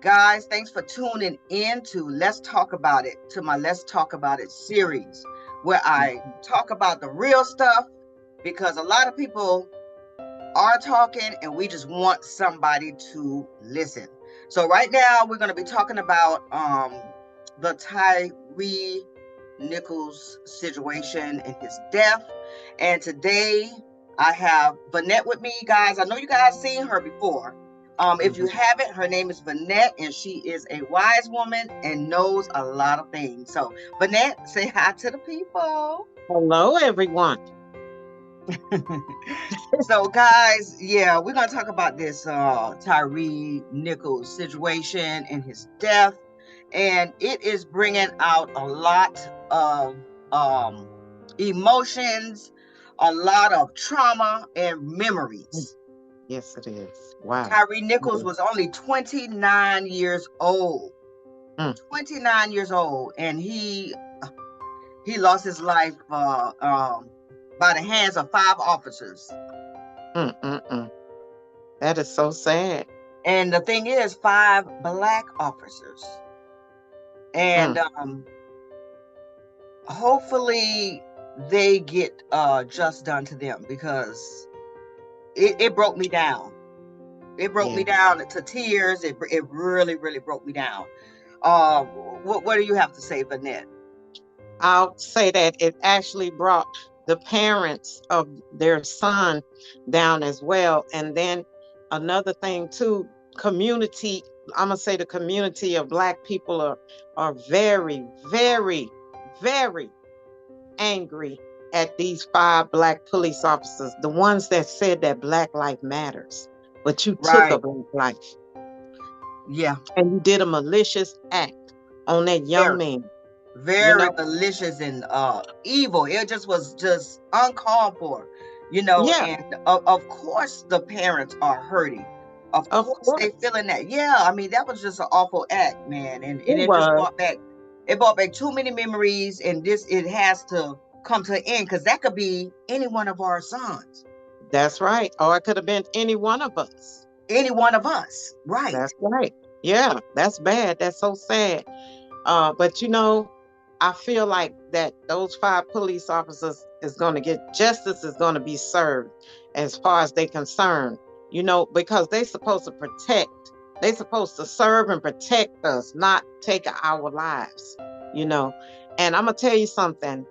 Guys, thanks for tuning in to Let's Talk About It, to my Let's Talk About It series, where I talk about the real stuff, because a lot of people are talking and we just want somebody to listen. So right now we're going to be talking about the Tyre Nichols situation and his death. And today I have Vanette with me, guys. I know you guys seen her before. If you haven't, her name is Vanette, and she is a wise woman and knows a lot of things. So, Vanette, say hi to the people. Hello, everyone. So, guys, yeah, we're going to talk about this Tyre Nichols situation and his death. And it is bringing out a lot of emotions, a lot of trauma and memories. Yes, it is. Wow. Tyre Nichols was only 29 years old. 29 years old, and he lost his life by the hands of 5 officers. That is so sad. And the thing is, 5 black officers. And hopefully they get just done to them, because it broke me down. It broke me down to tears. It really, really broke me down. What do you have to say, Vanette? I'll say that it actually brought the parents of their son down as well. And then another thing too, community, I'm going to say the community of black people are very, very, very angry at these 5 black police officers, the ones that said that black life matters, but you took a black life. Yeah. And you did a malicious act on that young man. Very malicious and evil. It just was just uncalled for, and of course the parents are hurting. Of course they feeling that. Yeah, I mean, that was just an awful act, man. And it just brought back too many memories, and it has to come to an end, because that could be any one of our sons. That's right. Or it could have been any one of us. Any one of us. Right. That's right. Yeah, that's bad. That's so sad. But I feel like that those 5 police officers is going to get justice, is going to be served as far as they're concerned, because they're supposed to protect. They're supposed to serve and protect us, not take our lives, And I'm going to tell you something.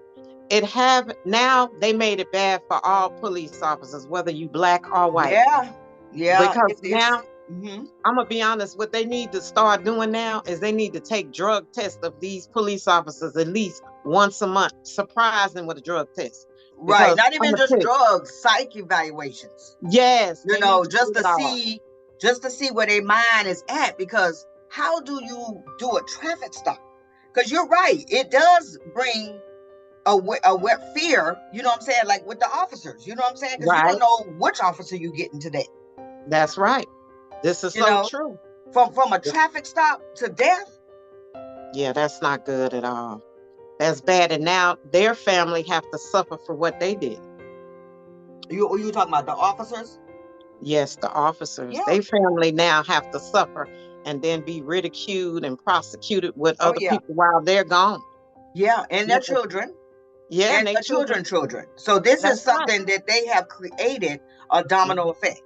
Now they made it bad for all police officers, whether you black or white. Yeah. Because now, I'm going to be honest, what they need to start doing now is they need to take drug tests of these police officers at least once a month. Surprise them with a drug test. Right. Not even just drugs, psych evaluations. Yes. Just to see where their mind is at. Because how do you do a traffic stop? Because you're right. It does bring a wet fear, you know what I'm saying? Like with the officers, you know what I'm saying? Because you don't know which officer you getting today. That's right. This is so true. From a traffic stop to death. Yeah, that's not good at all. That's bad. And now their family have to suffer for what they did. You talking about the officers? Yes, the officers. Yeah. Their family now have to suffer and then be ridiculed and prosecuted with other people while they're gone. Yeah, and their children. Yeah, and their children. So this is something that they have created a domino effect.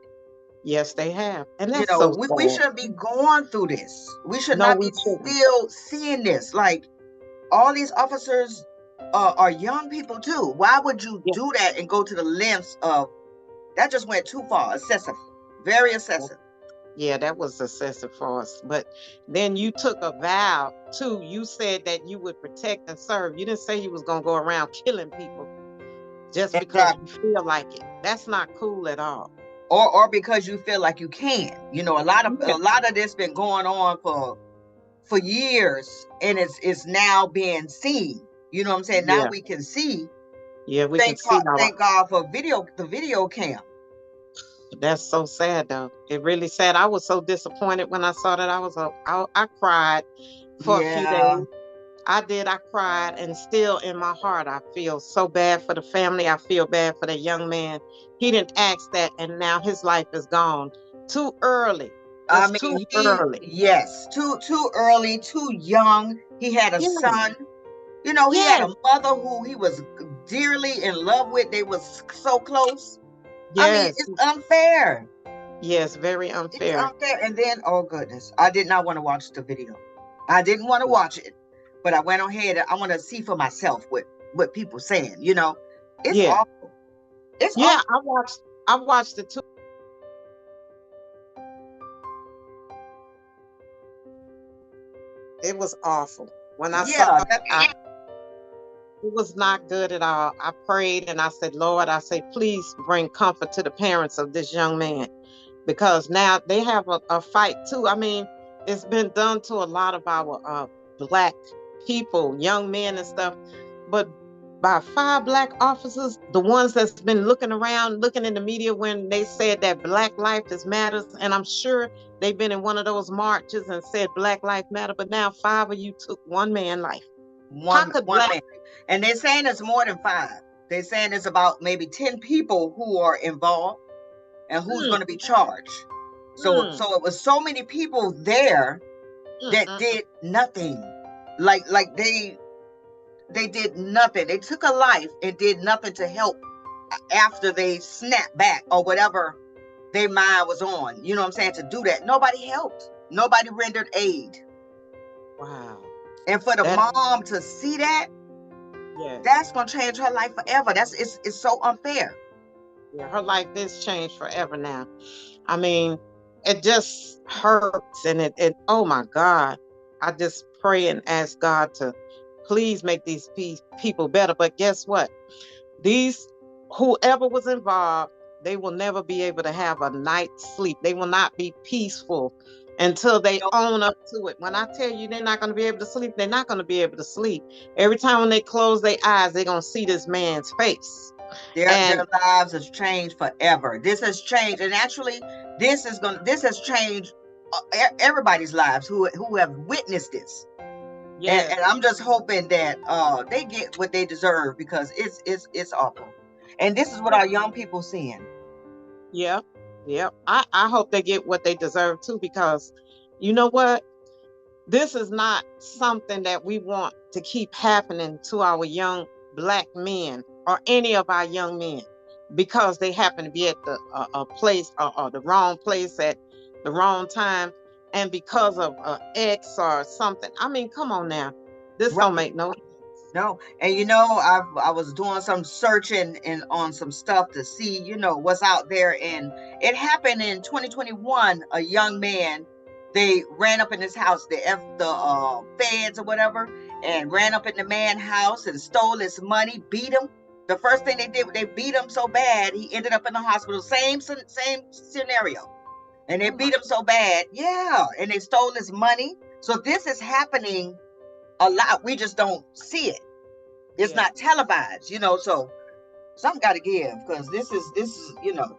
Yes, they have. And that's we shouldn't be going through this. We should not be still seeing this. Like, all these officers are young people too. Why would you do that and go to the lengths of that? Just went too far. Excessive. Very excessive. Yeah, that was excessive for us. But then you took a vow too. You said that you would protect and serve. You didn't say you was going to go around killing people just because you feel like it. That's not cool at all. Or because you feel like you can. A lot of this been going on for years, and it's now being seen. You know what I'm saying? Now we can see. Yeah, we can see now. Thank God for the video cam. That's so sad, though. It really sad. I was so disappointed when I saw that. I cried for a few days. I did. I cried, and still in my heart, I feel so bad for the family. I feel bad for that young man. He didn't ask that, and now his life is gone too early. I Just too mean, early. yes, too early, too young. He had a Yes. son. You know, he had Yes. a mother who he was dearly in love with. They was so close. I mean, Yes. it's unfair. Yes. Very It's unfair. unfair. And then, oh goodness, I did not want to watch the video. I didn't want to watch it, but I went ahead. I want to see for myself what people saying. You know, it's Yeah. awful. It's Yeah. awful. I watched it too. It was awful. When I saw Yeah, it, it was not good at all. I prayed and I said, Lord, I say, please bring comfort to the parents of this young man, because now they have a fight too. I mean, it's been done to a lot of our black people, young men and stuff, but by 5 black officers, the ones that's been looking around, looking in the media when they said that black life is matters, and I'm sure they've been in one of those marches and said black life matter, but now 5 of you took one man life. How could one black? man, and they're saying it's more than 5. They're saying it's about maybe 10 people who are involved and who's Mm, going to be charged. So, mm, so it was so many people there mm, that mm, did nothing. Like they did nothing. They took a life and did nothing to help after they snapped back or whatever their mind was on. You know what I'm saying? To do that, nobody helped. Nobody rendered aid. wow. And for the That, mom to see that, yes. that's gonna change her life forever. It's so unfair. Yeah, her life is changed forever now. I mean, it just hurts, and it oh my God. I just pray and ask God to please make these people better. But guess what? These, whoever was involved, they will never be able to have a night's sleep. They will not be peaceful until they You know, own up to it. When I tell you they're not going to be able to sleep, they're not going to be able to sleep. Every time when they close their eyes, they're going to see this man's face. And their lives has changed forever. This has changed, and actually, this has changed everybody's lives who have witnessed this. yes, And I'm just hoping that they get what they deserve, because it's awful. And this is what our young people seeing. yeah, yeah. I hope they get what they deserve too, because you know what? This is not something that we want to keep happening to our young black men or any of our young men, because they happen to be at a place, or the wrong place at the wrong time, and because of X or something. I mean, come on now. This don't Right. make no. No, and you know, I was doing some searching and on some stuff to see, you know, what's out there, and it happened in 2021. A young man, they ran up in his house, the feds or whatever, and ran up in the man's house and stole his money, beat him. The first thing they did, they beat him so bad he ended up in the hospital. Same scenario, and they Oh my. beat him so bad, yeah, and they stole his money. So this is happening a lot. We just don't see it. It's Yeah. not televised, you know. So something got to give, because this is you know,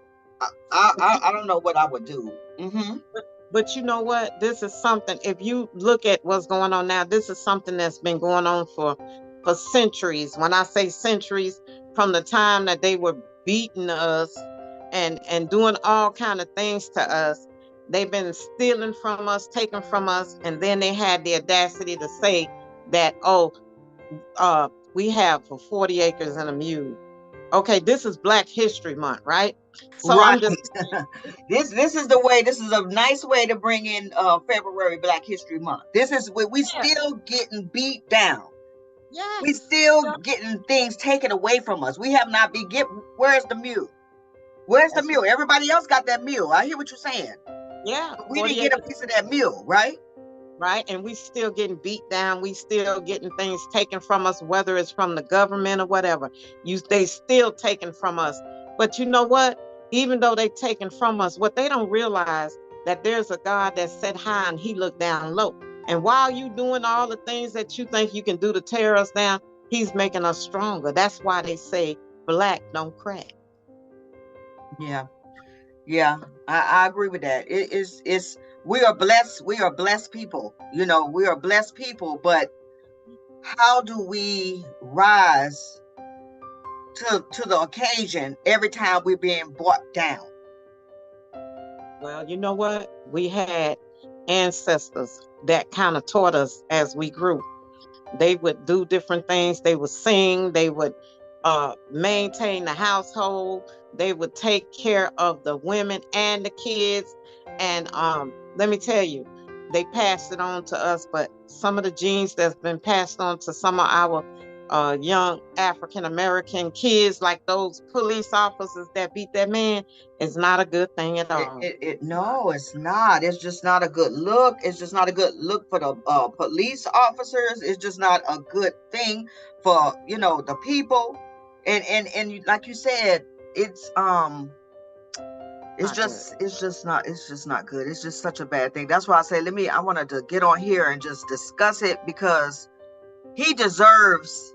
I don't know what I would do. Mm-hmm. But you know what? This is something, if you look at what's going on now, this is something that's been going on for centuries. When I say centuries, from the time that they were beating us and doing all kind of things to us, they've been stealing from us, taking from us, and then they had the audacity to say that, oh, we have for 40 acres and a mule. Okay, this is Black History Month, right? So Right. I'm just, This is the way. This is a nice way to bring in February Black History Month. This is where we yeah, still getting beat down. We yes, still getting things taken away from us. We have not been get. Where's the mule? Where's the that's right. mule? Everybody else got that mule. I hear what you're saying. Yeah, We didn't 40 get a acres. piece of that mule, right? Right? And we still getting beat down. We still getting things taken from us, whether it's from the government or whatever. They still taken from us. But you know what? Even though they taken from us, what they don't realize, that there's a God that sat high and he looked down low. And while you doing all the things that you think you can do to tear us down, he's making us stronger. That's why they say black don't crack. Yeah. Yeah, I agree with that. It's we are blessed. We are blessed people. You know, we are blessed people. But how do we rise to the occasion every time we're being brought down? Well, you know what? We had ancestors that kind of taught us as we grew. They would do different things. They would sing. They would maintain the household. They would take care of the women and the kids. And let me tell you, they passed it on to us. But some of the genes that's been passed on to some of our young African American kids, like those police officers that beat that man, is not a good thing at all. No, it's not. It's just not a good look. It's just not a good look for the police officers. It's just not a good thing for, the people. And like you said, it's it's just not good. It's just such a bad thing. That's why I say I wanted to get on here and just discuss it, because he deserves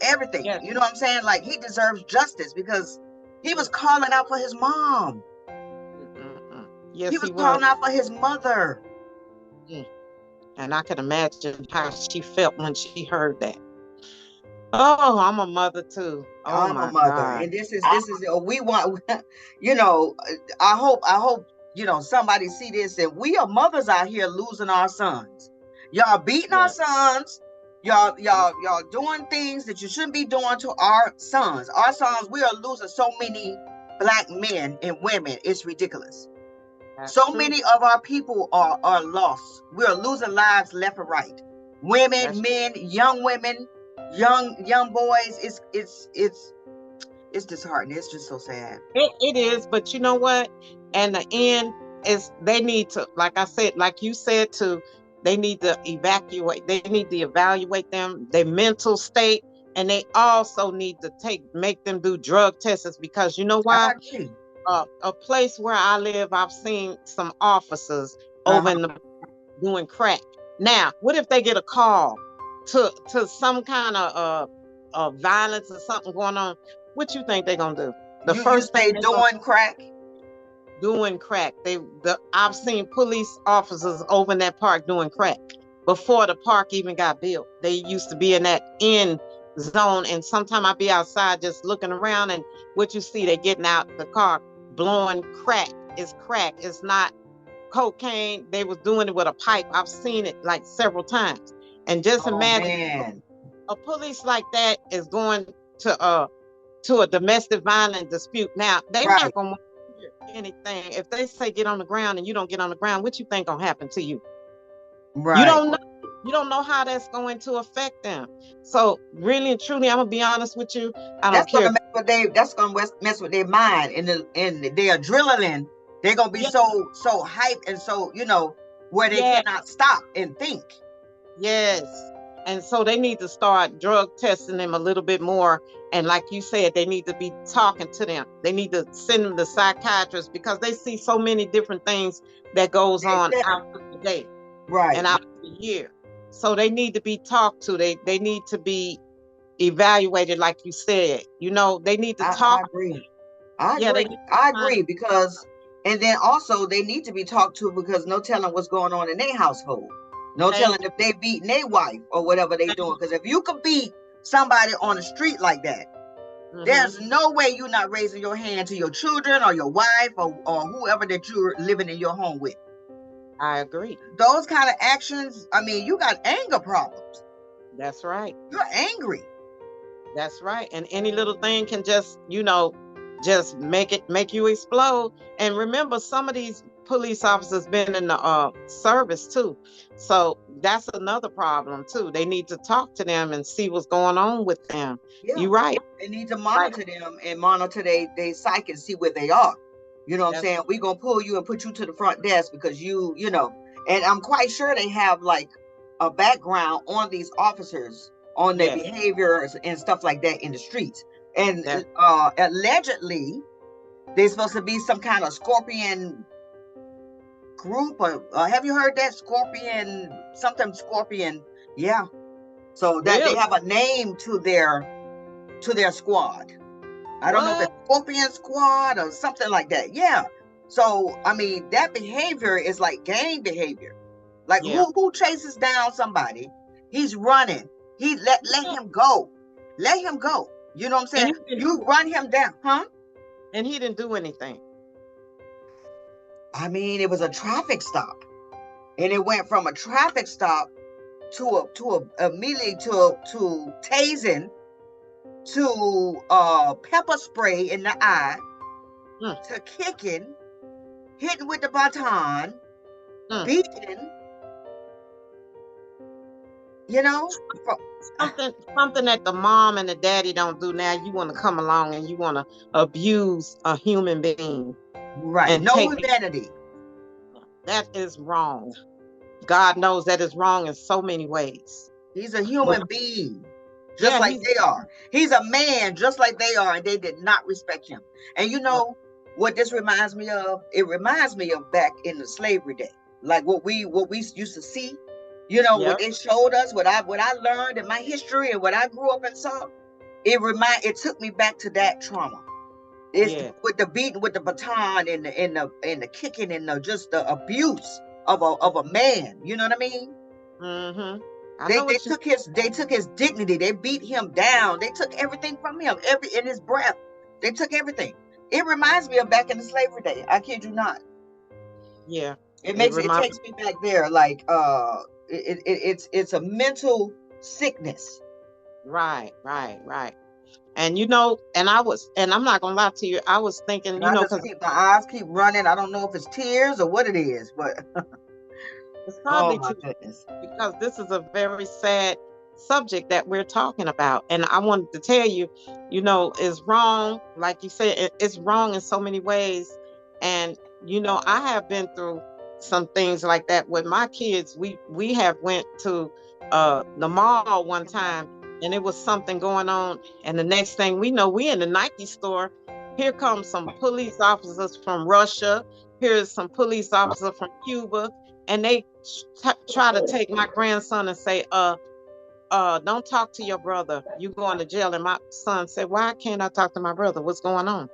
everything. Yes. You know what I'm saying? Like, he deserves justice, because he was calling out for his mom. Yes, he was calling out for his mother. And I can imagine how she felt when she heard that. Oh, I'm a mother too. Oh, I'm my a mother. God. And this is we want, I hope, somebody see this, and we are mothers out here losing our sons. Y'all beating our sons. Y'all doing things that you shouldn't be doing to our sons. Our sons, we are losing so many Black men and women. It's ridiculous. That's so true. Many of our people are lost. We are losing lives left and right. Women, men, young women, young boys. It's disheartening. It's just so sad. It is, but you know what? And the end is, they need to, like I said, like you said too, they need to evacuate. They need to evaluate them, their mental state, and they also need to make them do drug tests, because you know why? A place where I live, I've seen some officers over in doing crack. Now, what if they get a call to some kind of violence or something going on? What you think they're gonna do? The first thing doing crack. Doing crack. I've seen police officers over in that park doing crack before the park even got built. They used to be in that end zone, and sometimes I'd be outside just looking around, and what you see, they getting out the car blowing crack. It's crack. It's not cocaine. They was doing it with a pipe. I've seen it like several times. And just imagine a police like that is going to a domestic violence dispute. Now, they're not going to hear anything. If they say get on the ground and you don't get on the ground, what you think going to happen to you? Right. You don't know how that's going to affect them. So really and truly, I'm going to be honest with you. I don't care. That's going to mess with their mind and their adrenaline. They're going to be so hyped and so, where they cannot stop and think. Yes. And so they need to start drug testing them a little bit more. And like you said, they need to be talking to them. They need to send them to psychiatrists, because they see so many different things that goes on out the day. Right. And out the year. So they need to be talked to. They need to be evaluated, like you said. They need to talk. I agree, because, and then also they need to be talked to, because no telling what's going on in their household. No telling if they beating their wife or whatever they doing. Because if you could beat somebody on the street like that, there's no way you're not raising your hand to your children or your wife or whoever that you're living in your home with. I agree. Those kind of actions, you got anger problems. That's right. You're angry. That's right. And any little thing can just make you explode. And remember, some of these police officers been in the service too. So that's another problem too. They need to talk to them and see what's going on with them. Yeah. You're right. They need to monitor them and monitor their psyche and see where they are. You know what I'm saying? We're going to pull you and put you to the front desk because and I'm quite sure they have like a background on these officers, on their behaviors and stuff like that in the streets. And allegedly, they're supposed to be some kind of scorpion group. Have you heard that? Scorpion. Yeah. So that they have a name to their squad. I don't know if it's Scorpion Squad or something like that. Yeah. So, that behavior is like gang behavior. Like who chases down somebody? He's running. He let him go. Let him go. You know what I'm saying? You run him down, huh? And he didn't do anything. I mean, it was a traffic stop, and it went from a traffic stop immediately to tasing, to pepper spray in the eye, to kicking, hitting with the baton, beating. You know, something that the mom and the daddy don't do. Now you want to come along and you want to abuse a human being, right? And no humanity. That is wrong. God knows that is wrong in so many ways. He's a human being, just like they are. He's a man, just like they are, and they did not respect him. And you know what this reminds me of? It reminds me of back in the slavery day, like what we used to see. You know, what they showed us, what I learned in my history and what I grew up and saw. It took me back to that trauma. It's with the beating with the baton and the kicking and just the abuse of a man. You know what I mean? Mm-hmm. They took his dignity. They beat him down. They took everything from him. In his breath. They took everything. It reminds me of back in the slavery day. I kid you not. Yeah. It takes me back there. Like it's a mental sickness. Right. And you know, and I'm not gonna lie to you, I was thinking, my eyes keep running. I don't know if it's tears or what it is, but it's probably goodness. Because this is a very sad subject that we're talking about. And I wanted to tell you, you know, it's wrong. Like you said, it's wrong in so many ways. And, you know, I have been through some things like that with my kids. We have went to the mall one time, and it was something going on. And the next thing we know, we in the Nike store. Here comes some police officers from Russia. Here's some police officers from Cuba. And they try to take my grandson and say, don't talk to your brother. You going to jail. And my son said, why can't I talk to my brother? What's going on?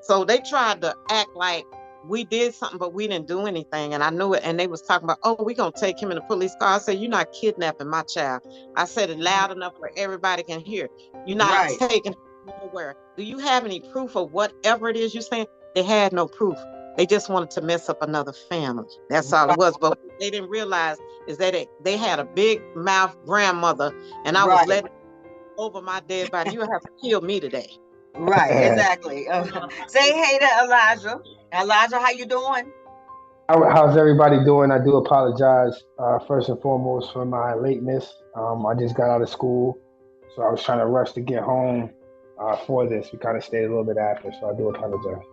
So they tried to act like we did something, but we didn't do anything. And I knew it. And they was talking about, oh, we're going to take him in the police car. I said, you're not kidnapping my child. I said it loud enough where everybody can hear. You're not taking him nowhere. Do you have any proof of whatever it is you're saying? They had no proof. They just wanted to mess up another family. That's all it was. But what they didn't realize is that they had a big mouth grandmother, and I was letting over my dead body. You have to kill me today. Right, exactly. Say hey to Elijah. Elijah, how you doing? How's everybody doing? I do apologize first and foremost for my lateness. I just got out of school, so I was trying to rush to get home for this. We kind of stayed a little bit after, so I do apologize.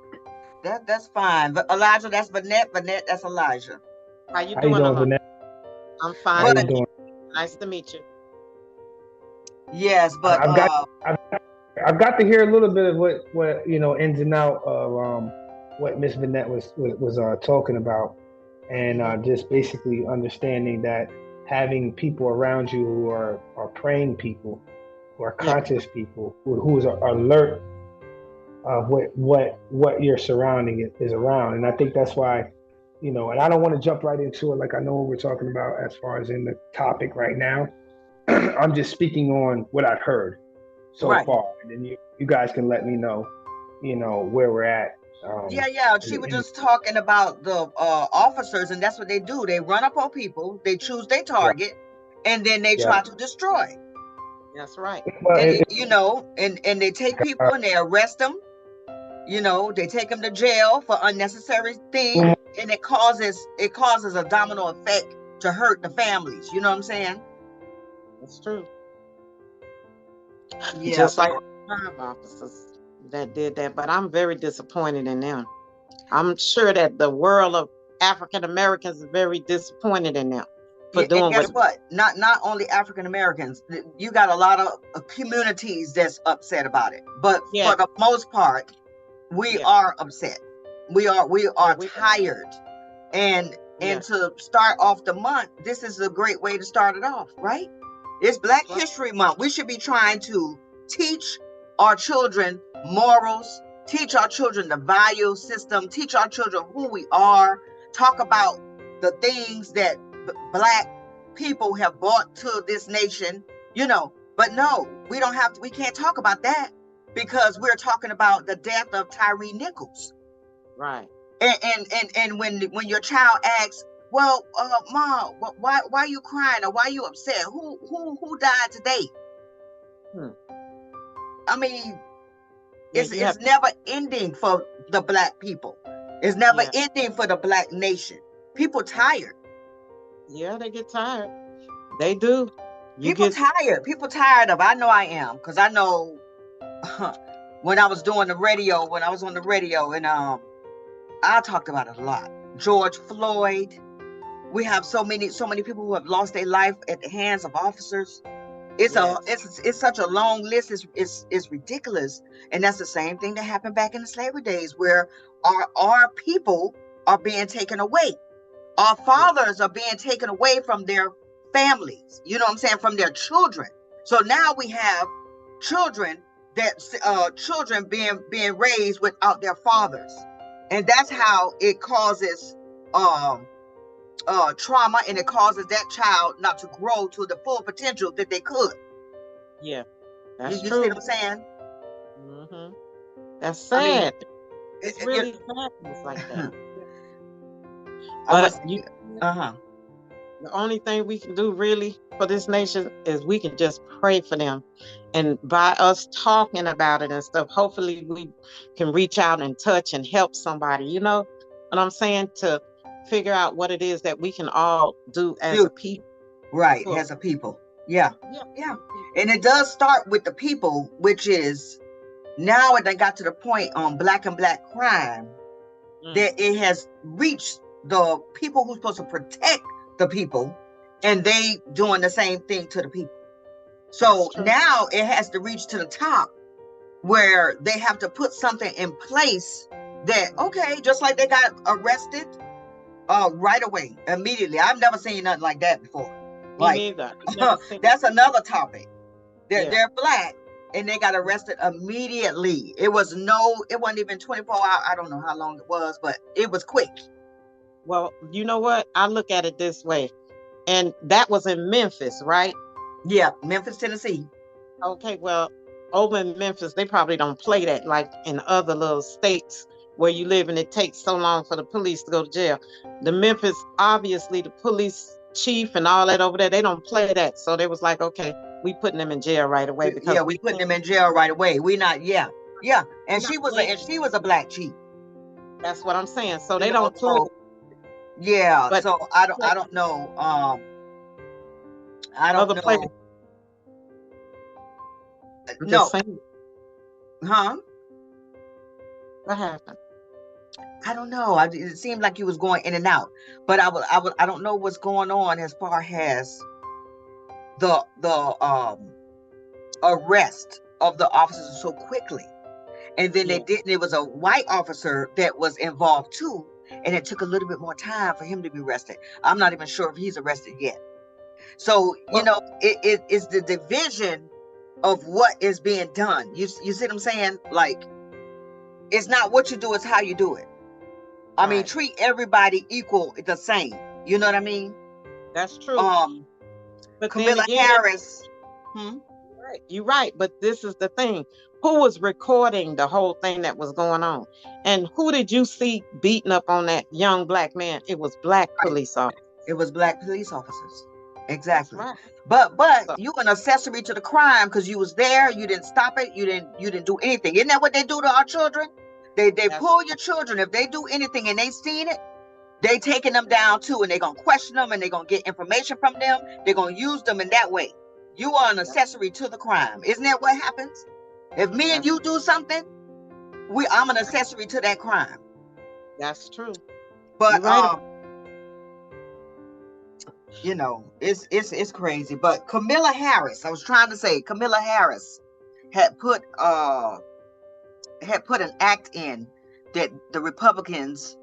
That's fine. But Elijah, that's Vanette. Vanette, that's Elijah. How you doing, Vanette? I'm fine. How you doing? Nice to meet you. Yes, but I've got to hear a little bit of what you know, ins and out of what Miss Vanette was talking about, and just basically understanding that having people around you who are praying people, who are conscious people, who are alert of what your surrounding is around. And I think that's why, you know, and I don't want to jump right into it like I know what we're talking about as far as in the topic right now. I'm just speaking on what I've heard so far, and then you guys can let me know, you know, where we're at. She was just talking about the officers, and that's what they do. They run up on people, they choose their target, and then they try to destroy. That's right. And, you know, and they take people and they arrest them. You know, they take them to jail for unnecessary things, and it causes a domino effect to hurt the families. You know what I'm saying? That's true. Yeah. Just like officers that did that, but I'm very disappointed in them. I'm sure that the world of African Americans is very disappointed in them for doing. And guess what? Not only African Americans. You got a lot of communities that's upset about it, but for the most part, we are upset. We are tired, and to start off the month, this is a great way to start it off, right? It's Black History Month. We should be trying to teach our children morals, teach our children the value system, teach our children who we are, talk about the things that Black people have brought to this nation, you know. But no, we can't talk about that because we're talking about the death of Tyre Nichols. Right. And when your child asks, well, mom, why are you crying, or why are you upset? Who died today? I mean, it's never ending for the Black people. It's never ending for the Black nation. People tired. Yeah, they get tired. They do. People tired. People tired of. I know I am, because I know when I was on the radio, and I talked about it a lot. George Floyd. We have so many people who have lost their life at the hands of officers. It's such a long list. It's ridiculous. And that's the same thing that happened back in the slavery days, where our people are being taken away. Our fathers are being taken away from their families. You know what I'm saying? From their children. So now we have children being raised without their fathers, and that's how it causes trauma, and it causes that child not to grow to the full potential that they could. Yeah, that's you true. See what I'm saying? Mm-hmm. That's sad. I mean, it's really sad. It's like that. The only thing we can do really for this nation is we can just pray for them, and by us talking about it and stuff, hopefully we can reach out and touch and help somebody. You know what I'm saying? To figure out what it is that we can all do as a people. Right, as a people. Yeah. And it does start with the people, which is now it got to the point on black and black crime that it has reached the people who's supposed to protect the people, and they doing the same thing to the people. So now it has to reach to the top, where they have to put something in place that, okay, just like they got arrested right away, immediately. I've never seen nothing like that before. Me neither. That's another topic. They're Black, and they got arrested immediately. It wasn't even 24 hours. I don't know how long it was, but it was quick. Well, you know what? I look at it this way, and that was in Memphis, right? Yeah, Memphis, Tennessee. Okay, well, over in Memphis, they probably don't play that like in other little states where you live, and it takes so long for the police to go to jail. The Memphis, obviously, the police chief and all that over there, they don't play that. So they was like, okay, we putting them in jail right away, because we putting them in jail right away. We not, and she was a Black chief. That's what I'm saying. So they don't play. Yeah, but so I don't know. I don't know. Places. No. Huh? What happened? I don't know. It seemed like you was going in and out, but I don't know what's going on as far as the arrest of the officers so quickly, and then they didn't. It was a white officer that was involved too. And it took a little bit more time for him to be arrested. I'm not even sure if he's arrested yet. So, it is the division of what is being done. You see what I'm saying? Like, it's not what you do, it's how you do it. I mean, treat everybody equal, the same. You know what I mean? That's true. But Camilla Harris. You're right. But this is the thing. Who was recording the whole thing that was going on? And who did you see beating up on that young Black man? It was Black police officers. It was Black police officers. Exactly. Right. But you an accessory to the crime because you was there. You didn't stop it. You didn't do anything. Isn't that what they do to our children? They pull your children. If they do anything and they seen it, they taking them down too, and they're gonna question them, and they're gonna get information from them. They're gonna use them in that way. You are an accessory to the crime. Isn't that what happens? If me and you do something, I'm an accessory to that crime. That's true. But it's crazy. But Camilla Harris, I was trying to say, Camilla Harris had put an act in that the Republicans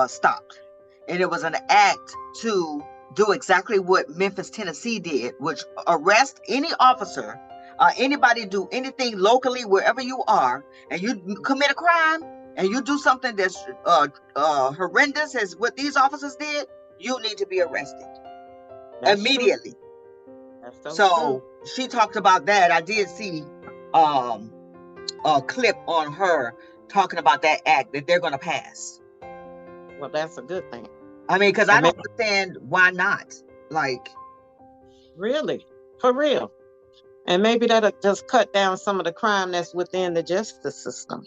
stopped, and it was an act to do exactly what Memphis, Tennessee did, which arrest any officer. Anybody do anything locally, wherever you are, and you commit a crime, and you do something that's horrendous as what these officers did, you need to be arrested immediately. So she talked about that. I did see a clip on her talking about that act that they're going to pass. Well, that's a good thing. I mean, because I don't understand why not. Like, really, for real. And maybe that'll just cut down some of the crime that's within the justice system.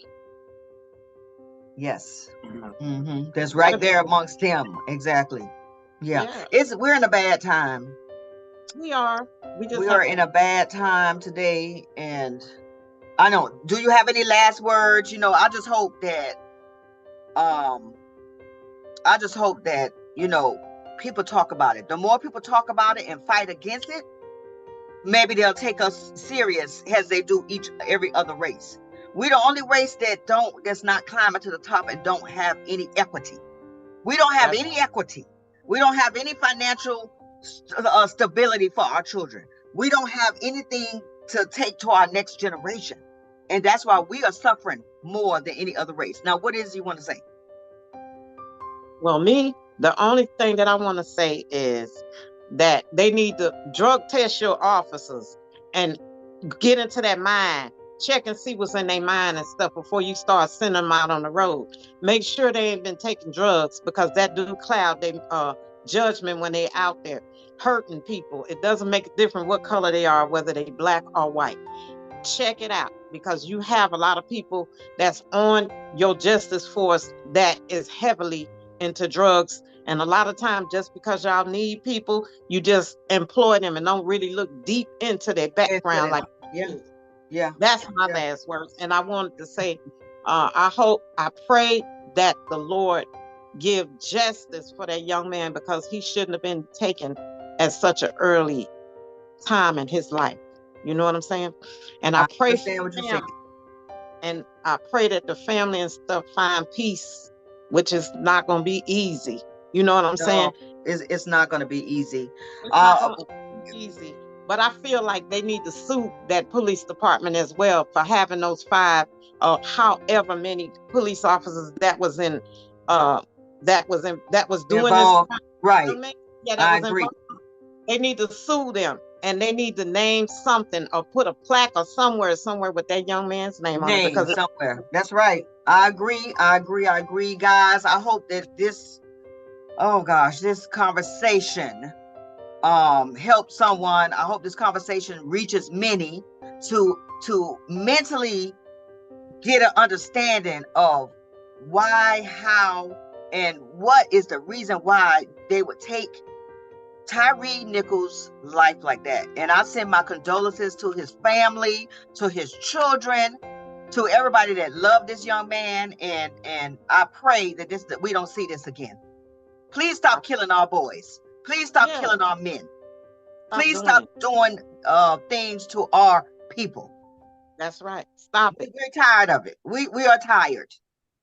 Yes. Mm-hmm. That's right there amongst them. Exactly. Yeah. We're in a bad time. We are. We are in a bad time today. And I know. Do you have any last words? I just hope that people talk about it. The more people talk about it and fight against it, maybe they'll take us serious as they do every other race. We're the only race that's not climbing to the top and don't have any equity. We don't have any equity. We don't have any financial stability for our children. We don't have anything to take to our next generation. And that's why we are suffering more than any other race. Now, what is it you want to say? Well, the only thing that I want to say is that they need to drug test your officers and get into that mind. Check and see what's in their mind and stuff before you start sending them out on the road. Make sure they ain't been taking drugs, because that do cloud their judgment when they out there hurting people. It doesn't make a difference what color they are, whether they black or white. Check it out, because you have a lot of people that's on your justice force that is heavily into drugs. And a lot of times, just because y'all need people, you just employ them and don't really look deep into their background. That's my last words. And I wanted to say, I pray that the Lord give justice for that young man, because he shouldn't have been taken at such an early time in his life. You know what I'm saying? And I pray for him, and I pray that the family and stuff find peace, which is not going to be easy. You know what I'm saying? It's not going to be easy. Easy. But I feel like they need to sue that police department as well for having those 5 or however many police officers that was doing involved. This. Right. Yeah, that was involved. They need to sue them, and they need to name something or put a plaque or somewhere with that young man's name on it. Because somewhere. That's right. I agree, guys. I hope that this conversation helps someone. I hope this conversation reaches many to mentally get an understanding of why, how, and what is the reason why they would take Tyre Nichols' life like that. And I send my condolences to his family, to his children, to everybody that loved this young man. And I pray that we don't see this again. Please stop killing our boys. Please stop killing our men. Please stop doing things to our people. That's right. Stop it. We're tired of it. We are tired.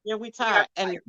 Yeah, we're tired. And